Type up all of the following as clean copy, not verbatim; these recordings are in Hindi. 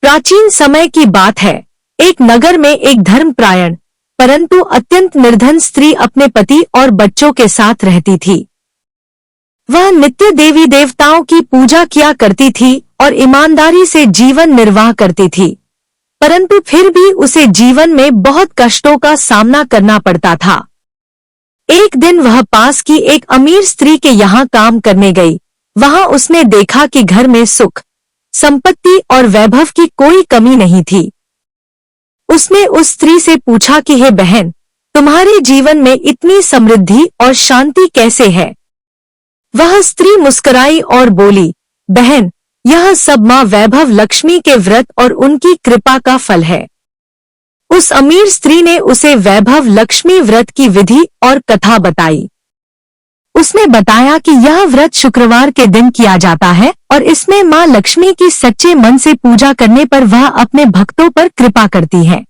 प्राचीन समय की बात है। एक नगर में एक धर्मपरायण परंतु अत्यंत निर्धन स्त्री अपने पति और बच्चों के साथ रहती थी। वह नित्य देवी देवताओं की पूजा किया करती थी और ईमानदारी से जीवन निर्वाह करती थी, परंतु फिर भी उसे जीवन में बहुत कष्टों का सामना करना पड़ता था। एक दिन वह पास की एक अमीर स्त्री के यहाँ काम करने गई। वहां उसने देखा कि घर में सुख, संपत्ति और वैभव की कोई कमी नहीं थी। उसने उस स्त्री से पूछा कि हे बहन, तुम्हारे जीवन में इतनी समृद्धि और शांति कैसे है? वह स्त्री मुस्कुराई और बोली, बहन, यह सब मां वैभव लक्ष्मी के व्रत और उनकी कृपा का फल है। उस अमीर स्त्री ने उसे वैभव लक्ष्मी व्रत की विधि और कथा बताई। उसने बताया कि यह व्रत शुक्रवार के दिन किया जाता है और इसमें मां लक्ष्मी की सच्चे मन से पूजा करने पर वह अपने भक्तों पर कृपा करती है।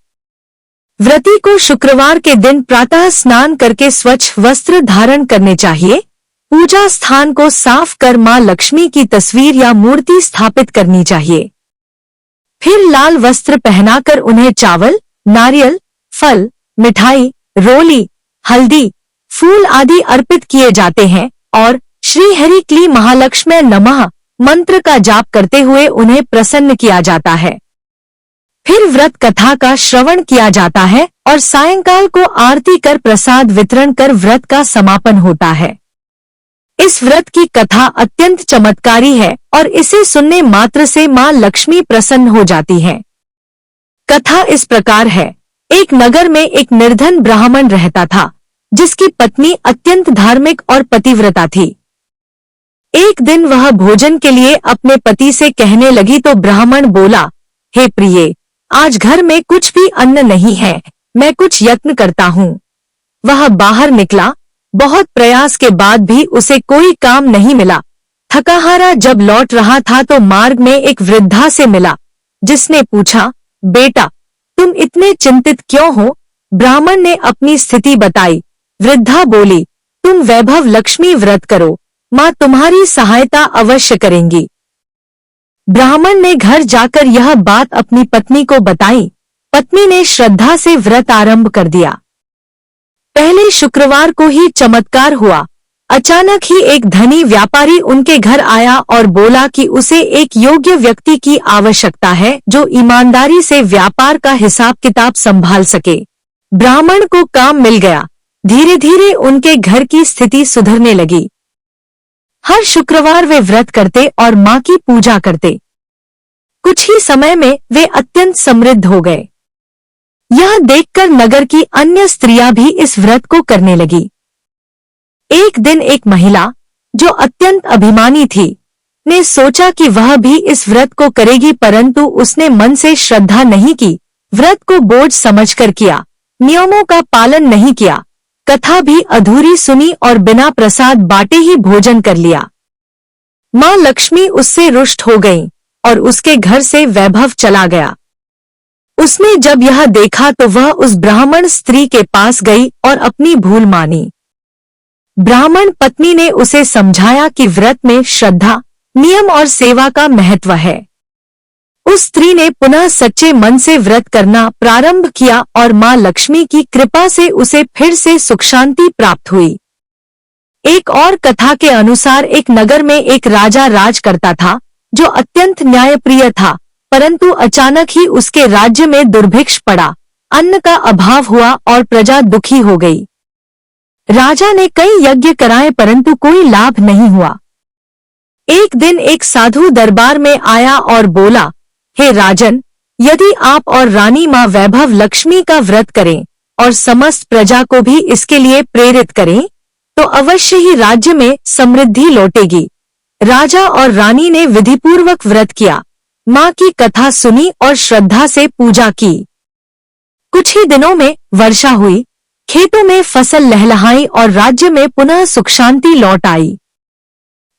व्रती को शुक्रवार के दिन प्रातः स्नान करके स्वच्छ वस्त्र धारण करने चाहिए। पूजा स्थान को साफ कर मां लक्ष्मी की तस्वीर या मूर्ति स्थापित करनी चाहिए। फिर लाल वस्त्र पहनाकर उन्हें चावल, नारियल, फल, मिठाई, रोली, हल्दी, फूल आदि अर्पित किए जाते हैं और श्री हरि क्ली महालक्ष्मी नमः मंत्र का जाप करते हुए उन्हें प्रसन्न किया जाता है। फिर व्रत कथा का श्रवण किया जाता है और सायंकाल को आरती कर प्रसाद वितरण कर व्रत का समापन होता है। इस व्रत की कथा अत्यंत चमत्कारी है और इसे सुनने मात्र से मां लक्ष्मी प्रसन्न हो जाती है। कथा इस प्रकार है। एक नगर में एक निर्धन ब्राह्मण रहता था, जिसकी पत्नी अत्यंत धार्मिक और पतिव्रता थी। एक दिन वह भोजन के लिए अपने पति से कहने लगी तो ब्राह्मण बोला, हे प्रिय, आज घर में कुछ भी अन्न नहीं है, मैं कुछ यत्न करता हूँ। वह बाहर निकला। बहुत प्रयास के बाद भी उसे कोई काम नहीं मिला। थकाहारा जब लौट रहा था तो मार्ग में एक वृद्धा से मिला, जिसने पूछा, बेटा, तुम इतने चिंतित क्यों हो? ब्राह्मण ने अपनी स्थिति बताई। वृद्धा बोली, तुम वैभव लक्ष्मी व्रत करो, मां तुम्हारी सहायता अवश्य करेंगी। ब्राह्मण ने घर जाकर यह बात अपनी पत्नी को बताई। पत्नी ने श्रद्धा से व्रत आरंभ कर दिया। पहले शुक्रवार को ही चमत्कार हुआ। अचानक ही एक धनी व्यापारी उनके घर आया और बोला कि उसे एक योग्य व्यक्ति की आवश्यकता है जो ईमानदारी से व्यापार का हिसाब किताब संभाल सके। ब्राह्मण को काम मिल गया। धीरे धीरे उनके घर की स्थिति सुधरने लगी। हर शुक्रवार वे व्रत करते और मां की पूजा करते। कुछ ही समय में वे अत्यंत समृद्ध हो गए। यह देखकर नगर की अन्य स्त्रियां भी इस व्रत को करने लगी। एक दिन एक महिला, जो अत्यंत अभिमानी थी, ने सोचा कि वह भी इस व्रत को करेगी, परंतु उसने मन से श्रद्धा नहीं की। व्रत को बोझ समझकर किया, नियमों का पालन नहीं किया, कथा भी अधूरी सुनी और बिना प्रसाद बांटे ही भोजन कर लिया। मां लक्ष्मी उससे रुष्ट हो गईं और उसके घर से वैभव चला गया। उसने जब यह देखा तो वह उस ब्राह्मण स्त्री के पास गई और अपनी भूल मानी। ब्राह्मण पत्नी ने उसे समझाया कि व्रत में श्रद्धा, नियम और सेवा का महत्व है। उस स्त्री ने पुनः सच्चे मन से व्रत करना प्रारंभ किया और मां लक्ष्मी की कृपा से उसे फिर से सुख शांति प्राप्त हुई। एक और कथा के अनुसार एक नगर में एक राजा राज करता था, जो अत्यंत न्यायप्रिय था, परंतु अचानक ही उसके राज्य में दुर्भिक्ष पड़ा, अन्न का अभाव हुआ और प्रजा दुखी हो गई। राजा ने कई यज्ञ कराए परंतु कोई लाभ नहीं हुआ। एक दिन एक साधु दरबार में आया और बोला, हे राजन, यदि आप और रानी मां वैभव लक्ष्मी का व्रत करें और समस्त प्रजा को भी इसके लिए प्रेरित करें तो अवश्य ही राज्य में समृद्धि लौटेगी। राजा और रानी ने विधिपूर्वक व्रत किया, मां की कथा सुनी और श्रद्धा से पूजा की। कुछ ही दिनों में वर्षा हुई, खेतों में फसल लहलहाई और राज्य में पुनः सुख शांति लौट आई।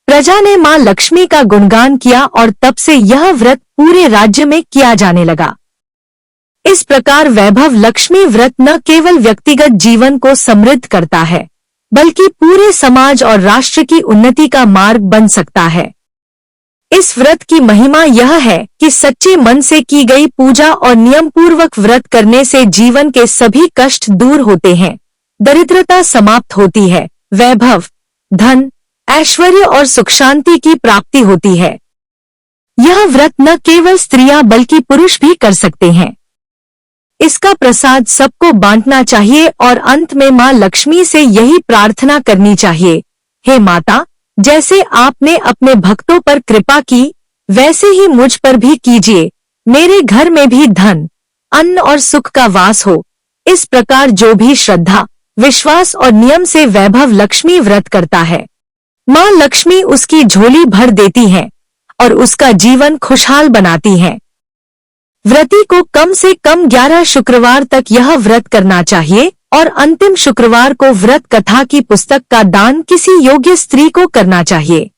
प्रजा ने मां लक्ष्मी का गुणगान किया और तब से यह व्रत पूरे राज्य में किया जाने लगा। इस प्रकार वैभव लक्ष्मी व्रत न केवल व्यक्तिगत जीवन को समृद्ध करता है, बल्कि पूरे समाज और राष्ट्र की उन्नति का मार्ग बन सकता है। इस व्रत की महिमा यह है कि सच्चे मन से की गई पूजा और नियम पूर्वक व्रत करने से जीवन के सभी कष्ट दूर होते हैं, दरिद्रता समाप्त होती है, वैभव, धन, ऐश्वर्य और सुख शांति की प्राप्ति होती है। यह व्रत न केवल स्त्रियां बल्कि पुरुष भी कर सकते हैं। इसका प्रसाद सबको बांटना चाहिए और अंत में मां लक्ष्मी से यही प्रार्थना करनी चाहिए, हे माता, जैसे आपने अपने भक्तों पर कृपा की वैसे ही मुझ पर भी कीजिए, मेरे घर में भी धन, अन्न और सुख का वास हो। इस प्रकार जो भी श्रद्धा, विश्वास और नियम से वैभव लक्ष्मी व्रत करता है, मां लक्ष्मी उसकी झोली भर देती है और उसका जीवन खुशहाल बनाती है। व्रती को कम से कम 11 शुक्रवार तक यह व्रत करना चाहिए और अंतिम शुक्रवार को व्रत कथा की पुस्तक का दान किसी योग्य स्त्री को करना चाहिए।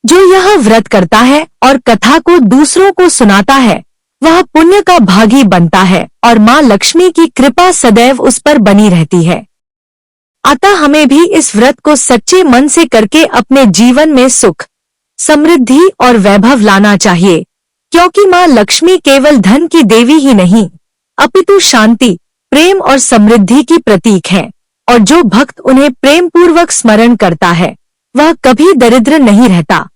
जो यह व्रत करता है और कथा को दूसरों को सुनाता है, वह पुण्य का भागी बनता है और मां लक्ष्मी की कृपा सदैव उस पर बनी रहती है। अतः हमें भी इस व्रत को सच्चे मन से करके अपने जीवन में सुख, समृद्धि और वैभव लाना चाहिए, क्योंकि मां लक्ष्मी केवल धन की देवी ही नहीं, अपितु शांति, प्रेम और समृद्धि की प्रतीक है, और जो भक्त उन्हें प्रेम पूर्वक स्मरण करता है, वह कभी दरिद्र नहीं रहता।